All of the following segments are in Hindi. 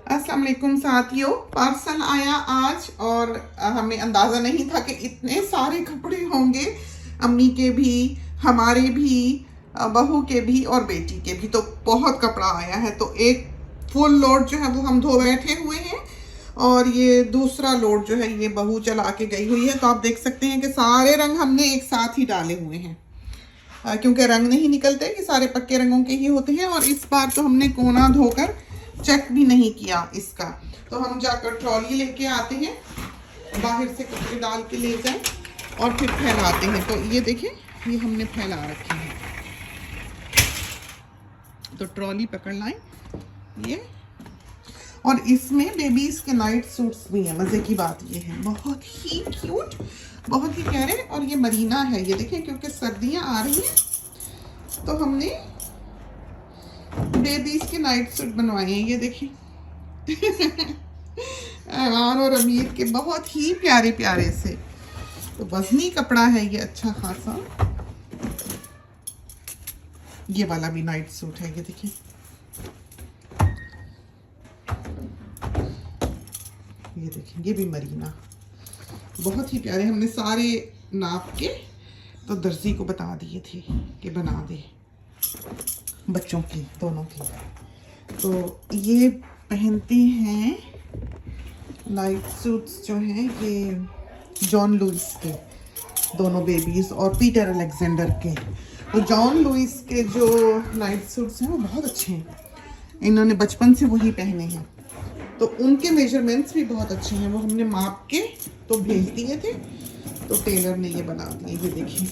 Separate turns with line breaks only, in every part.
अस्सलाम वालेकुम साथियों, पार्सल आया आज और हमें अंदाज़ा नहीं था कि इतने सारे कपड़े होंगे। अम्मी के भी, हमारे भी, बहू के भी और बेटी के भी। तो बहुत कपड़ा आया है। तो एक फुल लोड जो है वो हम धो बैठे हुए हैं और ये दूसरा लोड जो है ये बहू चला के गई हुई है। तो आप देख सकते हैं कि सारे रंग हमने एक साथ ही डाले हुए हैं, क्योंकि रंग नहीं निकलते, ये सारे पक्के रंगों के ही होते हैं। और इस बार तो हमने कोना धोकर चेक भी नहीं किया इसका। तो हम जाकर ट्रॉली लेके आते हैं, बाहर से कपड़े डाल के ले जाएं और फिर फैलाते हैं। तो ये देखें, ये हमने फैला रखे हैं। तो ट्रॉली पकड़ लाएं ये। और इसमें बेबीज के नाइट सूट्स भी हैं। मज़े की बात ये है, बहुत ही क्यूट, बहुत ही प्यारे। और ये मरीना है, ये देखें, क्योंकि सर्दियां आ रही हैं तो हमने बेबीज के नाइट सूट बनवाए हैं। ये देखें ऐवान और अमीर के बहुत ही प्यारे प्यारे से। तो वजनी कपड़ा है ये अच्छा खासा। ये वाला भी नाइट सूट है, ये देखिए। ये देखें, ये भी मरीना, बहुत ही प्यारे। हमने सारे नाप के तो दर्जी को बता दिए थे कि बना दे बच्चों की, दोनों की। तो ये पहनते हैं नाइट सूट्स जो हैं ये जॉन लुइस के, दोनों बेबीज, और पीटर अलेक्जेंडर के। तो जॉन लुइस के जो नाइट सूट्स हैं वो बहुत अच्छे हैं, इन्होंने बचपन से वही पहने हैं। तो उनके मेजरमेंट्स भी बहुत अच्छे हैं। वो हमने माप के तो भेज दिए थे, तो टेलर ने ये बना दिए। ये देखिए,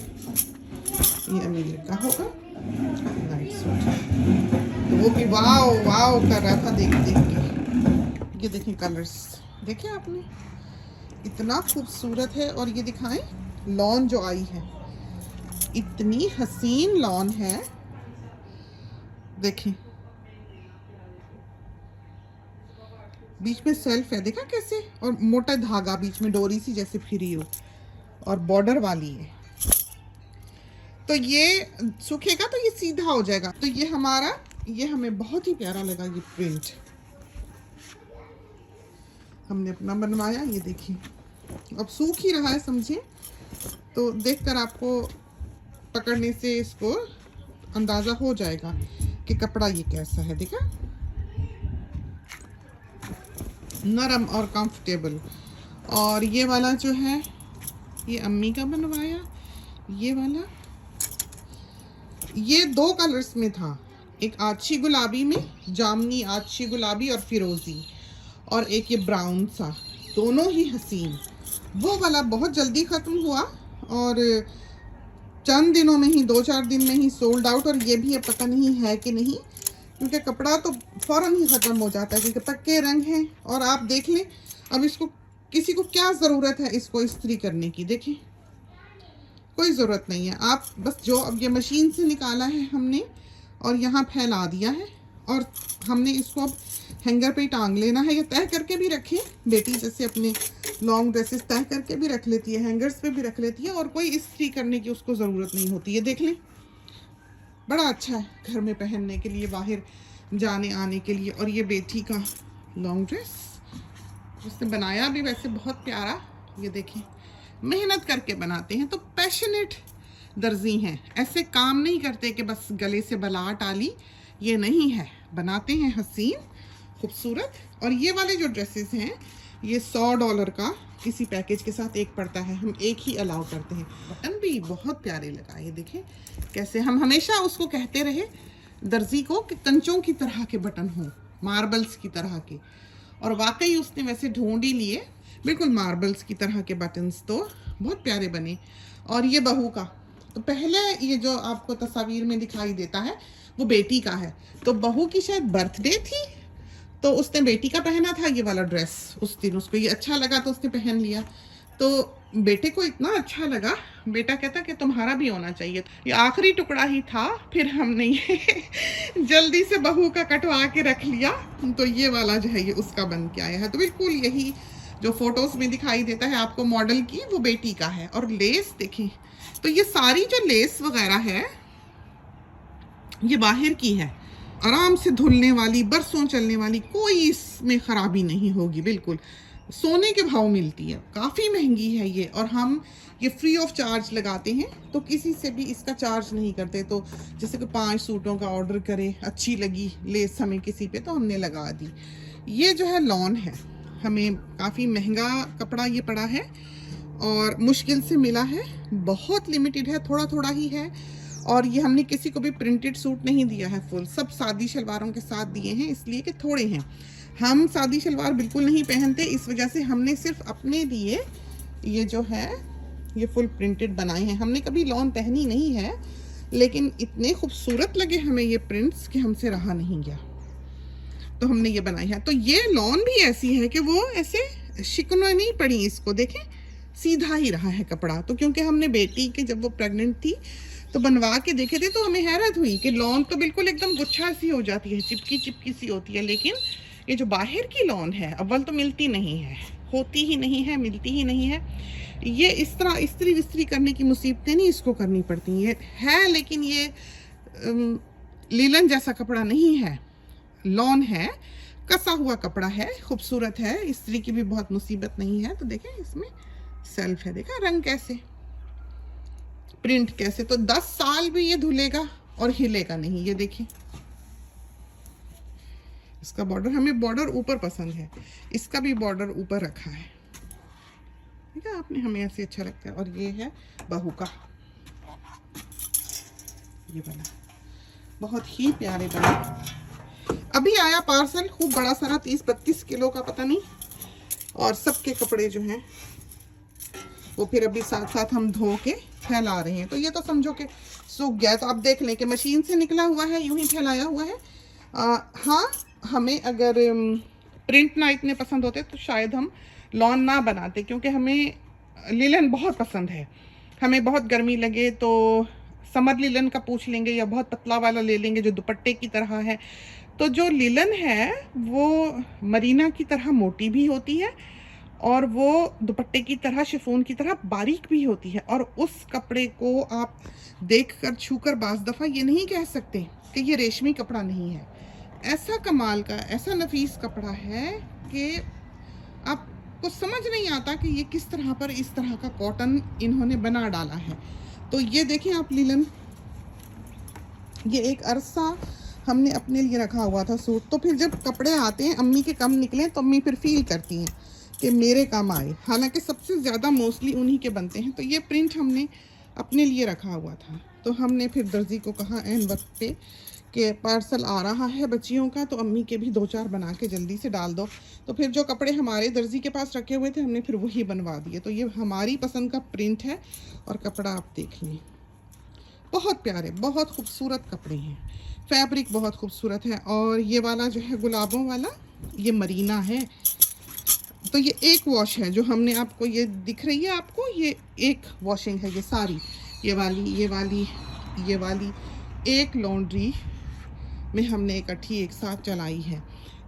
ये अमीर का होगा नाइट सूट। तो वो भी वाव वाव कर रहा था देख देख के। ये देखिए कलर्स, देखे आपने, इतना खूबसूरत है। और ये दिखाएं लॉन जो आई है, इतनी हसीन लॉन है, देखिए। बीच में सेल्फ है, देखा कैसे, और मोटा धागा बीच में डोरी सी जैसे फिरी हो, और बॉर्डर वाली है। तो ये सूखेगा तो ये सीधा हो जाएगा। तो ये हमारा, ये हमें बहुत ही प्यारा लगा ये प्रिंट, हमने अपना बनवाया। ये देखिए, अब सूख ही रहा है समझिए। तो देखकर आपको पकड़ने से इसको अंदाजा हो जाएगा कि कपड़ा ये कैसा है। देखा, नरम और कंफर्टेबल। और ये वाला जो है ये अम्मी का बनवाया। ये वाला, ये 2 कलर्स में था, एक आछी गुलाबी में, जामनी आछी गुलाबी और फिरोजी, और एक ये ब्राउन सा, दोनों ही हसीन। वो वाला बहुत जल्दी ख़त्म हुआ और चंद दिनों में ही, 2-4 दिन में ही सोल्ड आउट। और ये भी अब पता नहीं है कि नहीं, क्योंकि कपड़ा तो फ़ौरन ही ख़त्म हो जाता है, क्योंकि पक्के रंग हैं। और आप देख लें, अब इसको किसी को क्या ज़रूरत है इसको इस्त्री करने की, देखें, कोई ज़रूरत नहीं है। आप बस जो अब ये मशीन से निकाला है हमने और यहाँ फैला दिया है, और हमने इसको अब हैंगर पे टांग लेना है, या तय करके भी रखें। बेटी जैसे अपने लॉन्ग ड्रेसेस तय करके भी रख लेती है, हैंगर्स पे भी रख लेती है, और कोई इस्त्री करने की उसको ज़रूरत नहीं होती है। देख लें, बड़ा अच्छा है घर में पहनने के लिए, बाहर जाने आने के लिए। और ये बेटी का लॉन्ग ड्रेस, उसने बनाया भी वैसे बहुत प्यारा। ये देखें, मेहनत करके बनाते हैं, तो पैशनेट दर्जी हैं, ऐसे काम नहीं करते कि बस गले से बला टाली, ये नहीं है, बनाते हैं हसीन खूबसूरत। और ये वाले जो ड्रेसेस हैं ये $100 का किसी पैकेज के साथ एक पड़ता है, हम एक ही अलाउ करते हैं। बटन भी बहुत प्यारे लगा, ये देखें कैसे। हम हमेशा उसको कहते रहे दर्जी को कि कंचों की तरह के बटन हों, मार्बल्स की तरह के, और वाकई उसने वैसे ढूंढ ही लिए, बिल्कुल मार्बल्स की तरह के बटन्स, तो बहुत प्यारे बने। और ये बहू का, तो पहले ये जो आपको तस्वीर में दिखाई देता है वो बेटी का है। तो बहू की शायद बर्थडे थी, तो उसने बेटी का पहना था ये वाला ड्रेस उस दिन, उसको ये अच्छा लगा तो उसने पहन लिया। तो बेटे को इतना अच्छा लगा, बेटा कहता कि तुम्हारा भी होना चाहिए। ये आखिरी टुकड़ा ही था, फिर हमने ये जल्दी से बहू का कटवा के रख लिया। तो ये वाला जो है ये उसका बन के आया है। तो बिल्कुल यही जो फोटोज में दिखाई देता है आपको मॉडल की, वो बेटी का है। और लेस देखें, तो ये सारी जो लेस वगैरह है ये बाहर की है, आराम से धुलने वाली, बरसों चलने वाली, कोई इसमें ख़राबी नहीं होगी, बिल्कुल सोने के भाव मिलती है। काफ़ी महंगी है ये, और हम ये फ्री ऑफ चार्ज लगाते हैं, तो किसी से भी इसका चार्ज नहीं करते। तो जैसे कि 5 सूटों का ऑर्डर करे, अच्छी लगी लेस हमें किसी पे, तो हमने लगा दी। ये जो है लॉन है, हमें काफ़ी महंगा कपड़ा ये पड़ा है और मुश्किल से मिला है, बहुत लिमिटेड है, थोड़ा थोड़ा ही है। और ये हमने किसी को भी प्रिंटेड सूट नहीं दिया है फुल, सब सादी शलवारों के साथ दिए हैं, इसलिए कि थोड़े हैं। हम सादी शलवार बिल्कुल नहीं पहनते, इस वजह से हमने सिर्फ अपने लिए ये जो है ये फुल प्रिंटेड बनाए हैं। हमने कभी लॉन पहनी नहीं है, लेकिन इतने खूबसूरत लगे हमें ये प्रिंट्स कि हमसे रहा नहीं गया, तो हमने ये बनाई है। तो ये लॉन भी ऐसी है कि वो ऐसे शिकने नहीं पड़ी, इसको देखें सीधा ही रहा है कपड़ा। तो क्योंकि हमने बेटी के जब वो प्रेग्नेंट थी तो बनवा के देखे थे, तो हमें हैरत हुई कि लॉन तो बिल्कुल एकदम गुच्छा सी हो जाती है, चिपकी चिपकी सी होती है, लेकिन ये जो बाहर की लॉन है अव्वल तो मिलती नहीं है, होती ही नहीं है, मिलती ही नहीं है। ये इस तरह इस्त्री विस्त्री करने की मुसीबतें नहीं इसको करनी पड़ती ये है, लेकिन ये लीलन जैसा कपड़ा नहीं है, लॉन है, कसा हुआ कपड़ा है, खूबसूरत है, इस्त्री की भी बहुत मुसीबत नहीं है। तो देखें इसमें सेल्फ है, देखा रंग कैसे, प्रिंट कैसे, तो 10 साल भी ये धुलेगा और हिलेगा नहीं। ये देखिए इसका बॉर्डर, हमें बॉर्डर ऊपर पसंद है, इसका भी बॉर्डर ऊपर रखा है, ठीक है आपने, हमें ऐसे अच्छा लगता है। और ये है बहू का, ये बना बहुत ही प्यारे बना, अभी आया पार्सल खूब बड़ा सारा, 30-32 किलो का पता नहीं, और सबके कपड़े जो हैं वो फिर अभी साथ साथ हम धो के फैला रहे हैं। तो ये तो समझो कि सूख गया, तो आप देख लें कि मशीन से निकला हुआ है, यूं ही फैलाया हुआ है। हाँ, हमें अगर प्रिंट ना इतने पसंद होते तो शायद हम लॉन ना बनाते, क्योंकि हमें लिलन बहुत पसंद है। हमें बहुत गर्मी लगे तो समर लिलन का पूछ लेंगे, या बहुत पतला वाला ले लेंगे जो दुपट्टे की तरह है। तो जो लिलन है वो मरीना की तरह मोटी भी होती है, और वो दुपट्टे की तरह, शिफॉन की तरह बारीक भी होती है। और उस कपड़े को आप देखकर छूकर बाज़ दफ़ा ये नहीं कह सकते कि ये रेशमी कपड़ा नहीं है। ऐसा कमाल का, ऐसा नफीस कपड़ा है कि आपको समझ नहीं आता कि ये किस तरह पर इस तरह का कॉटन इन्होंने बना डाला है। तो ये देखें आप लिलन, ये एक अरसा हमने अपने लिए रखा हुआ था सूट, तो फिर जब कपड़े आते हैं अम्मी के कम निकले तो अम्मी फिर फील करती हैं कि मेरे काम आए, हालांकि सबसे ज़्यादा मोस्टली उन्हीं के बनते हैं। तो ये प्रिंट हमने अपने लिए रखा हुआ था, तो हमने फिर दर्जी को कहा एन वक्त पे कि पार्सल आ रहा है बच्चियों का, तो अम्मी के भी 2-4 बना के जल्दी से डाल दो। तो फिर जो कपड़े हमारे दर्जी के पास रखे हुए थे हमने फिर वही बनवा दिए। तो ये हमारी पसंद का प्रिंट है, और कपड़ा आप देख लें, बहुत प्यारे, बहुत खूबसूरत कपड़े हैं, फैब्रिक बहुत खूबसूरत है। और ये वाला जो है गुलाबों वाला, ये मरीना है। तो ये एक वॉश है जो हमने आपको, ये दिख रही है आपको, ये एक वॉशिंग है, ये सारी, ये वाली, ये वाली, ये वाली एक लॉन्ड्री में हमने इकट्ठी एक साथ चलाई है।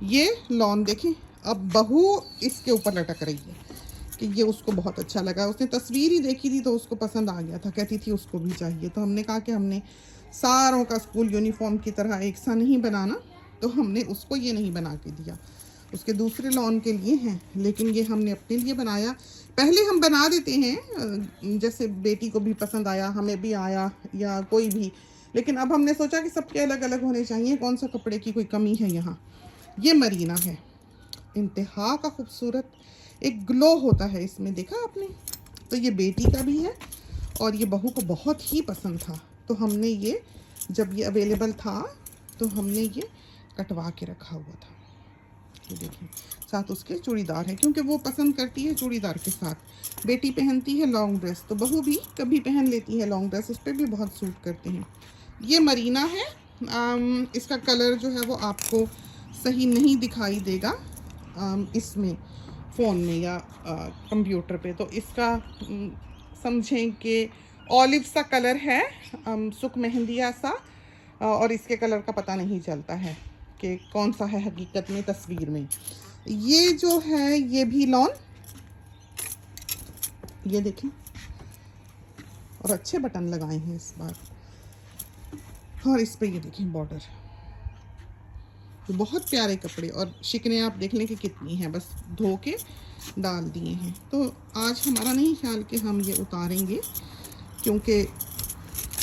ये लॉन देखें, अब बहू इसके ऊपर लटक रही है कि ये उसको बहुत अच्छा लगा, उसने तस्वीर ही देखी थी तो उसको पसंद आ गया था, कहती थी उसको भी चाहिए। तो हमने कहा कि हमने सारों का स्कूल यूनिफॉर्म की तरह एक सा नहीं बनाना, तो हमने उसको ये नहीं बना के दिया, उसके दूसरे लॉन के लिए हैं, लेकिन ये हमने अपने लिए बनाया। पहले हम बना देते हैं, जैसे बेटी को भी पसंद आया, हमें भी आया, या कोई भी, लेकिन अब हमने सोचा कि सबके अलग अलग होने चाहिए, कौन सा कपड़े की कोई कमी है यहाँ। ये मरीना है, इंतहा का खूबसूरत, एक ग्लो होता है इसमें, देखा आपने। तो ये बेटी का भी है, और ये बहू को बहुत ही पसंद था, तो हमने ये, जब ये अवेलेबल था तो हमने ये कटवा के रखा हुआ था। ये देखिए, साथ उसके चूड़ीदार है, क्योंकि वो पसंद करती है चूड़ीदार के साथ। बेटी पहनती है लॉन्ग ड्रेस, तो बहू भी कभी पहन लेती है लॉन्ग ड्रेस, उस पर भी बहुत सूट करते हैं। ये मरीना है, इसका कलर जो है वो आपको सही नहीं दिखाई देगा इसमें फ़ोन में या कंप्यूटर पे। तो इसका समझें कि ऑलिव सा कलर है, सुख मेहंदिया सा, और इसके कलर का पता नहीं चलता है कि कौन सा है हकीकत में तस्वीर में। ये जो है ये भी लॉन, ये देखें, और अच्छे बटन लगाए हैं इस बार, और इस पे ये देखें बॉर्डर, तो बहुत प्यारे कपड़े, और शिकने आप देख लें कि कितनी हैं, बस धो के डाल दिए हैं। तो आज हमारा नहीं ख्याल कि हम ये उतारेंगे, क्योंकि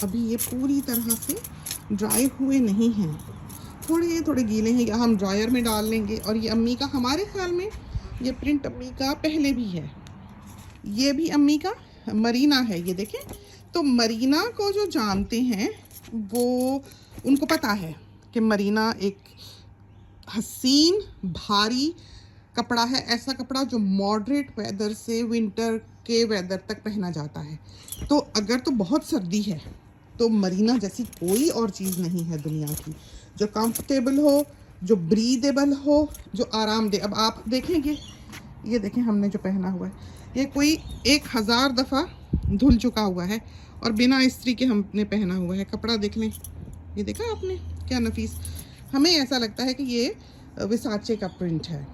अभी ये पूरी तरह से ड्राई हुए नहीं हैं, थोड़े थोड़े गीले हैं, या हम ड्रायर में डाल लेंगे। और ये अम्मी का, हमारे ख्याल में ये प्रिंट अम्मी का पहले भी है, ये भी अम्मी का मरीना है, ये देखें। तो मरीना को जो जानते हैं वो, उनको पता है कि मरीना एक हसीन भारी कपड़ा है, ऐसा कपड़ा जो मॉडरेट वेदर से विंटर के वेदर तक पहना जाता है। तो अगर तो बहुत सर्दी है तो मरीना जैसी कोई और चीज़ नहीं है दुनिया की, जो कंफर्टेबल हो, जो ब्रीदेबल हो, जो आरामदेह। अब आप देखेंगे, ये देखें हमने जो पहना हुआ है, ये कोई 1000 दफ़ा धुल चुका हुआ है और बिना इस्त्री के हमने पहना हुआ है। कपड़ा देख लें, ये देखा आपने क्या नफीस। हमें ऐसा लगता है कि ये विसाचे का प्रिंट है।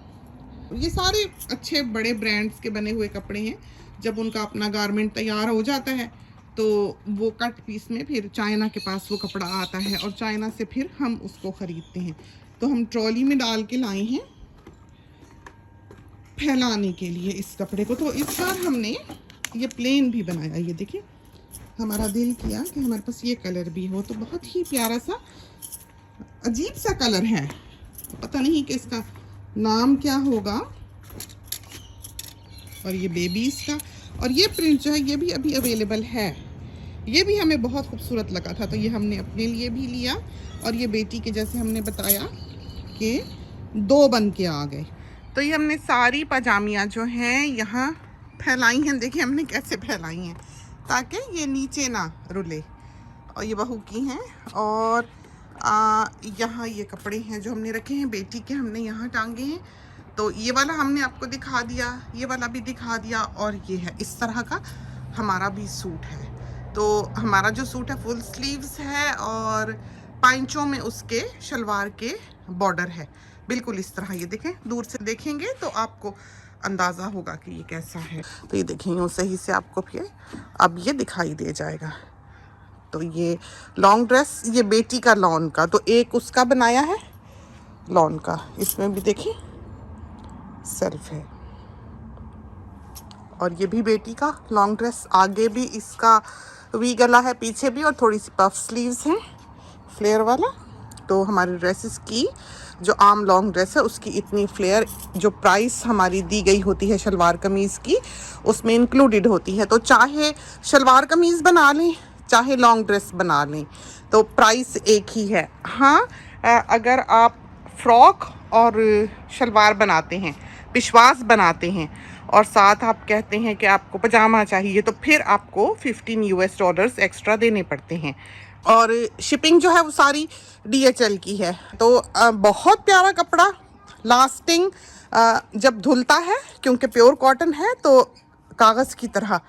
ये सारे अच्छे बड़े ब्रांड्स के बने हुए कपड़े हैं। जब उनका अपना गारमेंट तैयार हो जाता है तो वो कट पीस में फिर चाइना के पास वो कपड़ा आता है और चाइना से फिर हम उसको ख़रीदते हैं। तो हम ट्रॉली में डाल के लाए हैं फैलाने के लिए इस कपड़े को। तो इस बार हमने ये प्लेन भी बनाया, ये देखिए। हमारा दिल किया कि हमारे पास ये कलर भी हो, तो बहुत ही प्यारा सा अजीब सा कलर है, पता नहीं कि इसका नाम क्या होगा। और ये बेबीज़ का, और ये प्रिंट जो है ये भी अभी अवेलेबल है। ये भी हमें बहुत खूबसूरत लगा था, तो ये हमने अपने लिए भी लिया। और ये बेटी के, जैसे हमने बताया कि 2 बन के आ गए। तो ये हमने सारी पजामियाँ जो हैं यहाँ फैलाई हैं। देखिए हमने कैसे फैलाई हैं ताकि ये नीचे ना रुले। और ये बहू की हैं, और यहाँ ये कपड़े हैं जो हमने रखे हैं बेटी के, हमने यहाँ टांगे हैं। तो ये वाला हमने आपको दिखा दिया, ये वाला भी दिखा दिया, और ये है इस तरह का हमारा भी सूट है। तो हमारा जो सूट है फुल स्लीव्स है और पाइंचों में उसके शलवार के बॉर्डर है, बिल्कुल इस तरह। ये देखें, दूर से देखेंगे तो आपको अंदाज़ा होगा कि ये कैसा है। तो ये देखें, यूँ सही से आपको फिर अब ये दिखाई दे जाएगा। तो ये लॉन्ग ड्रेस, ये बेटी का लॉन का, तो एक उसका बनाया है लॉन का। इसमें भी देखिए सेल्फ है, और ये भी बेटी का लॉन्ग ड्रेस। आगे भी इसका वी गला है, पीछे भी, और थोड़ी सी पफ स्लीव्स हैं फ्लेयर वाला। तो हमारी ड्रेसेस की जो आम लॉन्ग ड्रेस है उसकी इतनी फ्लेयर, जो प्राइस हमारी दी गई होती है शलवार कमीज़ की, उसमें इंक्लूडेड होती है। तो चाहे शलवार कमीज़ बना लें चाहे लॉन्ग ड्रेस बना लें तो प्राइस एक ही है। हाँ, अगर आप फ्रॉक और शलवार बनाते हैं, पिशवास बनाते हैं, और साथ आप कहते हैं कि आपको पजामा चाहिए, तो फिर आपको $15 एक्स्ट्रा देने पड़ते हैं। और शिपिंग जो है वो सारी DHL की है। तो बहुत प्यारा कपड़ा, लास्टिंग, जब धुलता है क्योंकि प्योर कॉटन है तो कागज़ की तरह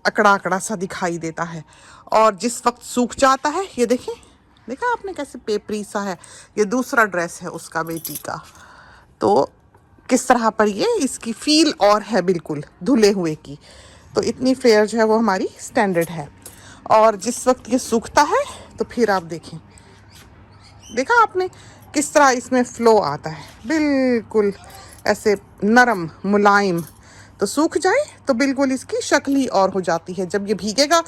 अकड़ा अकड़ा सा दिखाई देता है। और जिस वक्त सूख जाता है, ये देखें, देखा आपने कैसे पेपरी सा है। ये दूसरा ड्रेस है उसका बेटी का, तो किस तरह पर ये इसकी फील और है बिल्कुल धुले हुए की। तो इतनी फ्लेयर जो है वो हमारी स्टैंडर्ड है। और जिस वक्त ये सूखता है तो फिर आप देखें, देखा आपने किस तरह इसमें फ़्लो आता है, बिल्कुल ऐसे नरम मुलायम। तो सूख जाए तो बिल्कुल इसकी शक्ल ही और हो जाती है। जब ये भीगेगा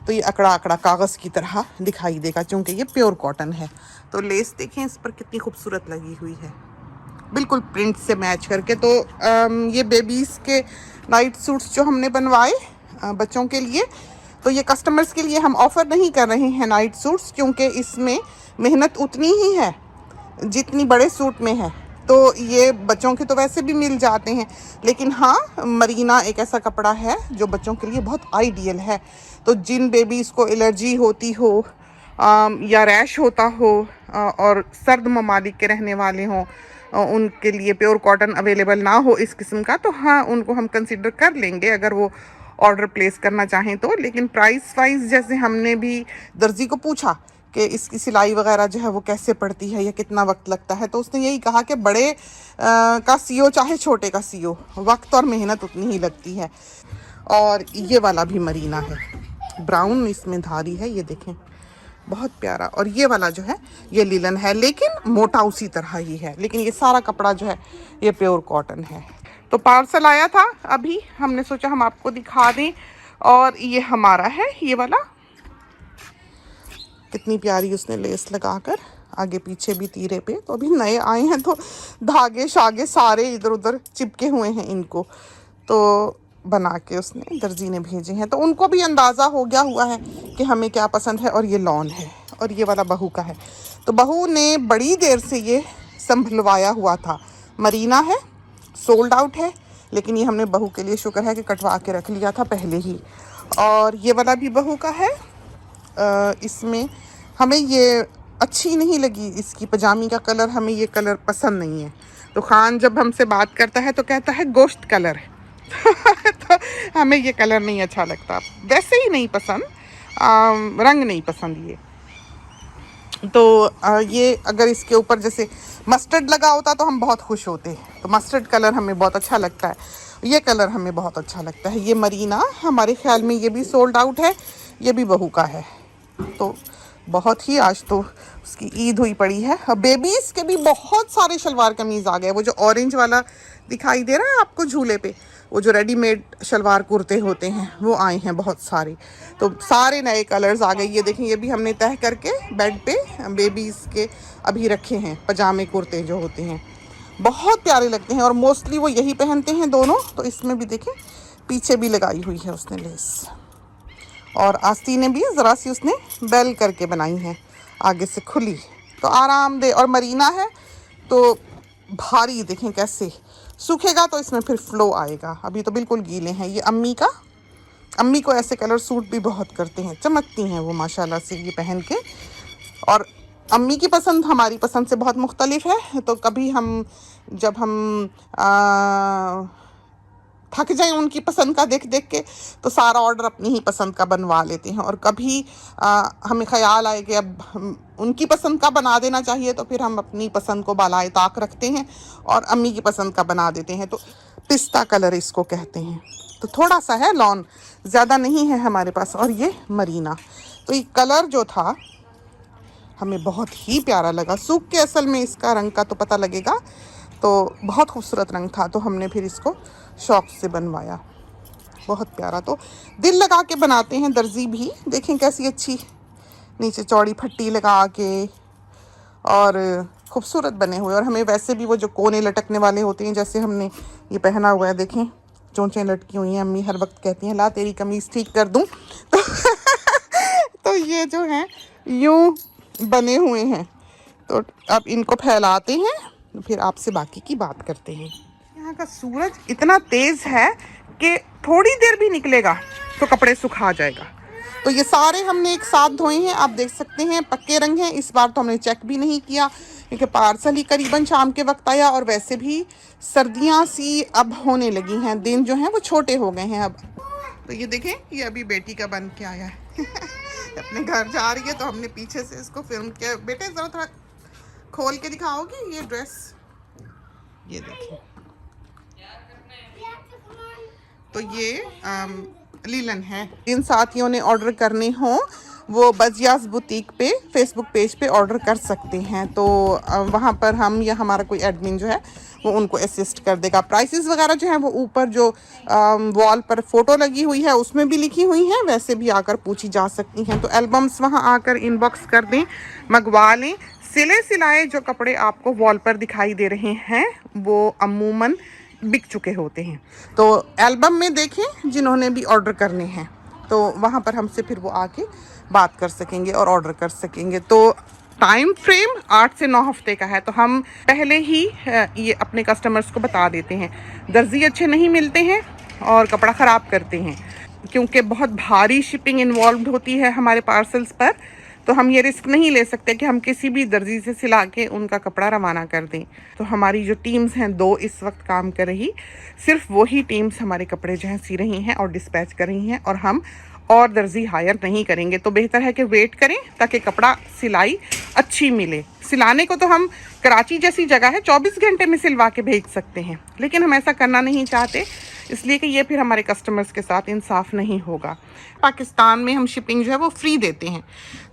तो ये अकड़ा अकड़ा कागज़ की तरह दिखाई देगा, क्योंकि ये प्योर कॉटन है। तो लेस देखें इस पर कितनी खूबसूरत लगी हुई है, बिल्कुल प्रिंट से मैच करके। तो ये बेबीज़ के नाइट सूट्स जो हमने बनवाए बच्चों के लिए, तो ये कस्टमर्स के लिए हम ऑफ़र नहीं कर रहे हैं नाइट सूट्स, क्योंकि इसमें मेहनत उतनी ही है जितनी बड़े सूट में है। तो ये बच्चों के तो वैसे भी मिल जाते हैं, लेकिन हाँ, मरीना एक ऐसा कपड़ा है जो बच्चों के लिए बहुत आइडियल है। तो जिन बेबीज़ को एलर्जी होती हो या रैश होता हो और सर्द ममालिक के रहने वाले हों, उनके लिए प्योर कॉटन अवेलेबल ना हो इस किस्म का, तो हाँ उनको हम कंसिडर कर लेंगे अगर वो ऑर्डर प्लेस करना चाहें तो। लेकिन प्राइस वाइज जैसे हमने भी दर्जी को पूछा कि इसकी सिलाई वगैरह जो है वो कैसे पड़ती है या कितना वक्त लगता है, तो उसने यही कहा कि बड़े का सियो चाहे छोटे का सियो, वक्त और मेहनत उतनी ही लगती है। और ये वाला भी मरीना है, ब्राउन इसमें धारी है, ये देखें बहुत प्यारा। और ये वाला जो है ये लिलन है, लेकिन मोटा उसी तरह ही है, लेकिन ये सारा कपड़ा जो है ये प्योर कॉटन है। तो पार्सल आया था अभी, हमने सोचा हम आपको दिखा दें। और ये हमारा है ये वाला, कितनी प्यारी उसने लेस लगाकर, आगे पीछे भी तीरे पे। तो अभी नए आए हैं तो धागे शागे सारे इधर उधर चिपके हुए हैं इनको, तो बना के उसने दर्जी ने भेजे हैं। तो उनको भी अंदाज़ा हो गया हुआ है कि हमें क्या पसंद है। और ये लॉन है और ये वाला बहू का है। तो बहू ने बड़ी देर से ये संभलवाया हुआ था। मरीना है, सोल्ड आउट है, लेकिन ये हमने बहू के लिए शुक्र है कि कटवा के रख लिया था पहले ही। और ये वाला भी बहू का है। इसमें हमें ये अच्छी नहीं लगी, इसकी पजामी का कलर, हमें ये कलर पसंद नहीं है। तो खान जब हमसे बात करता है तो कहता है गोश्त कलर है तो हमें ये कलर नहीं अच्छा लगता, वैसे ही नहीं पसंद, रंग नहीं पसंद ये। तो ये अगर इसके ऊपर जैसे मस्टर्ड लगा होता तो हम बहुत खुश होते। तो मस्टर्ड कलर हमें बहुत अच्छा लगता है, ये कलर हमें बहुत अच्छा लगता है। ये मरीना हमारे ख्याल में ये भी सोल्ड आउट है, ये भी बहू का है। तो बहुत ही आज तो उसकी ईद हुई पड़ी है। और बेबीज़ के भी बहुत सारे शलवार कमीज़ आ गए। वो जो ऑरेंज वाला दिखाई दे रहा है आपको झूले पे, वो जो रेडीमेड शलवार कुर्ते होते हैं वो आए हैं बहुत सारे। तो सारे नए कलर्स आ गए। ये देखें, ये भी हमने तह करके बेड पे बेबीज़ के अभी रखे हैं पजामे कुर्ते जो होते हैं, बहुत प्यारे लगते हैं। और मोस्टली वो यही पहनते हैं दोनों। तो इसमें भी देखें पीछे भी लगाई हुई है उसने लेस, और आस्तीन ने भी ज़रा सी उसने बेल करके बनाई है आगे से खुली, तो आरामदेह। और मरीना है तो भारी, देखें कैसे सूखेगा तो इसमें फिर फ्लो आएगा। अभी तो बिल्कुल गीले हैं। ये अम्मी का, अम्मी को ऐसे कलर सूट भी बहुत करते हैं, चमकती हैं वो माशाल्लाह से ये पहन के। और अम्मी की पसंद हमारी पसंद से बहुत मुख्तलिफ है। तो कभी हम जब हम थक जाएं उनकी पसंद का देख देख के, तो सारा ऑर्डर अपनी ही पसंद का बनवा लेते हैं। और कभी हमें ख्याल आए कि अब उनकी पसंद का बना देना चाहिए, तो फिर हम अपनी पसंद को बालाए ताक रखते हैं और अम्मी की पसंद का बना देते हैं। तो पिस्ता कलर इसको कहते हैं। तो थोड़ा सा है लॉन, ज़्यादा नहीं है हमारे पास। और ये मरीना, तो ये कलर जो था हमें बहुत ही प्यारा लगा। सूख के असल में इसका रंग का तो पता लगेगा, तो बहुत खूबसूरत रंग था। तो हमने फिर इसको शौक से बनवाया, बहुत प्यारा। तो दिल लगा के बनाते हैं दर्जी भी, देखें कैसी अच्छी नीचे चौड़ी फट्टी लगा के और खूबसूरत बने हुए। और हमें वैसे भी वो जो कोने लटकने वाले होते हैं, जैसे हमने ये पहना हुआ है, देखें चोंचें लटकी हुई हैं। अम्मी हर वक्त कहती हैं ला तेरी कमीज़ ठीक कर दूँ तो ये जो हैं यूँ बने हुए हैं। तो अब इनको फैलाते हैं, फिर आपसे बाकी की बात करते हैं। यहाँ का सूरज इतना तेज़ है कि थोड़ी देर भी निकलेगा तो कपड़े सुखा जाएगा। तो ये सारे हमने एक साथ धोए हैं, आप देख सकते हैं पक्के रंग हैं। इस बार तो हमने चेक भी नहीं किया क्योंकि पार्सल ही करीबन शाम के वक्त आया। और वैसे भी सर्दियाँ सी अब होने लगी हैं, दिन जो हैं वो छोटे हो गए हैं अब। तो ये देखें, ये अभी बेटी का बन के आया है अपने घर जा रही है, तो हमने पीछे से इसको फिल्म किया। बेटे ज़रा थोड़ा खोल के दिखाओगी ये ड्रेस, ये देखिए। तो ये लीलन है। इन साथियों ने ऑर्डर करने हों वो बजियास बुटीक पे फेसबुक पेज पे ऑर्डर कर सकते हैं। तो वहाँ पर हम या हमारा कोई एडमिन जो है वो उनको असिस्ट कर देगा। प्राइसेस वगैरह जो हैं वो ऊपर जो वॉल पर फ़ोटो लगी हुई है उसमें भी लिखी हुई हैं, वैसे भी आकर पूछी जा सकती हैं। तो एल्बम्स वहाँ आकर इनबॉक्स कर दें, मंगवा लें। सिले सिलाए जो कपड़े आपको वॉल पर दिखाई दे रहे हैं वो अमूमन बिक चुके होते हैं। तो एल्बम में देखें जिन्होंने भी ऑर्डर करने हैं, तो वहाँ पर हमसे फिर वो आके बात कर सकेंगे और ऑर्डर कर सकेंगे। तो टाइम फ्रेम 8 से 9 हफ्ते का है। तो हम पहले ही ये अपने कस्टमर्स को बता देते हैं। दर्जी अच्छे नहीं मिलते हैं और कपड़ा ख़राब करते हैं, क्योंकि बहुत भारी शिपिंग इन्वॉल्व होती है हमारे पार्सल्स पर। तो हम ये रिस्क नहीं ले सकते कि हम किसी भी दर्जी से सिला के उनका कपड़ा रवाना कर दें। तो हमारी जो टीम्स हैं 2 इस वक्त काम कर रही, सिर्फ वही टीम्स हमारे कपड़े जो हैं सी रही हैं और डिस्पैच कर रही हैं, और हम और दर्जी हायर नहीं करेंगे। तो बेहतर है कि वेट करें ताकि कपड़ा सिलाई अच्छी मिले। सिलाने को तो हम कराची जैसी जगह है 24 घंटे में सिलवा के भेज सकते हैं, लेकिन हम ऐसा करना नहीं चाहते इसलिए कि ये फिर हमारे कस्टमर्स के साथ इंसाफ नहीं होगा। पाकिस्तान में हम शिपिंग जो है वो फ्री देते हैं,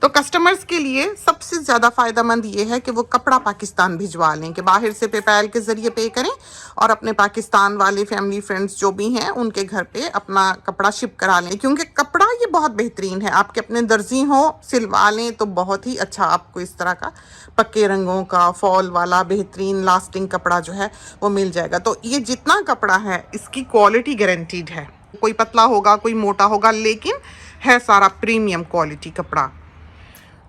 तो कस्टमर्स के लिए सबसे ज़्यादा फ़ायदेमंद ये है कि वो कपड़ा पाकिस्तान भिजवा लें, कि बाहर से पेपैल के ज़रिए पे करें और अपने पाकिस्तान वाले फैमिली फ्रेंड्स जो भी हैं उनके घर पे अपना कपड़ा शिप करा लें, क्योंकि कपड़ा ये बहुत बेहतरीन है। आपके अपने दर्जी हो सिलवा लें तो बहुत ही अच्छा आपको इस तरह का पक्के रंगों का फॉल वाला बेहतरीन लास्टिंग कपड़ा जो है वो मिल जाएगा। तो ये जितना कपड़ा है इसकी क्वालिटी गारंटीड है, कोई पतला होगा कोई मोटा होगा, लेकिन है सारा प्रीमियम क्वालिटी कपड़ा।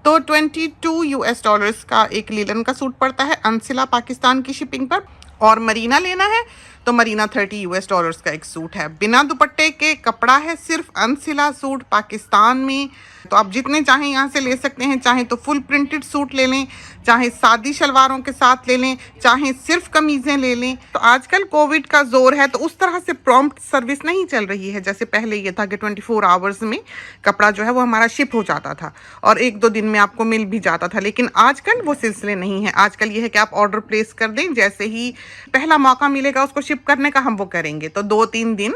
तो $22 का एक लिलन का सूट पड़ता है अनसिला पाकिस्तान की शिपिंग पर, और मरीना लेना है तो मरीना $30 का एक सूट है। बिना दुपट्टे के कपड़ा है सिर्फ अनसिला सूट पाकिस्तान में। तो आप जितने चाहें यहाँ से ले सकते हैं, चाहे तो फुल प्रिंटेड सूट ले लें, चाहे सादी शलवारों के साथ ले लें, चाहे सिर्फ कमीज़ें ले लें। तो आजकल कोविड का जोर है तो उस तरह से प्रॉम्प्ट सर्विस नहीं चल रही है, जैसे पहले ये था कि 24 आवर्स में कपड़ा जो है वो हमारा शिप हो जाता था और 1-2 दिन में आपको मिल भी जाता था। लेकिन आजकल वो सिलसिले नहीं है। आजकल ये है कि आप ऑर्डर प्लेस कर दें, जैसे ही पहला मौका मिलेगा उसको शिप करने का हम वो करेंगे, तो 2-3 दिन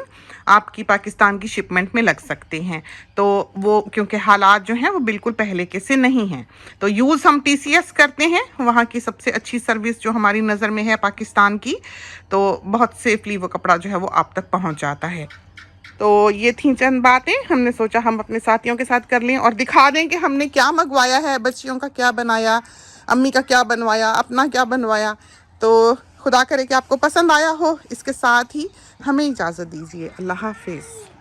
आपकी पाकिस्तान की शिपमेंट में लग सकते हैं। तो वो क्योंकि हालात जो हैं वो बिल्कुल पहले के से नहीं हैं, तो यूज़ हम TCS करते हैं, वहाँ की सबसे अच्छी सर्विस जो हमारी नज़र में है पाकिस्तान की। तो बहुत सेफली वो कपड़ा जो है वो आप तक पहुँच जाता है। तो ये थी चंद बातें, हमने सोचा हम अपने साथियों के साथ कर लें और दिखा दें कि हमने क्या मंगवाया है, बच्चियों का क्या बनाया, अम्मी का क्या बनवाया, अपना क्या बनवाया। तो खुदा करे कि आपको पसंद आया हो। इसके साथ ही हमें इजाज़त दीजिए। अल्लाह हाफिज़।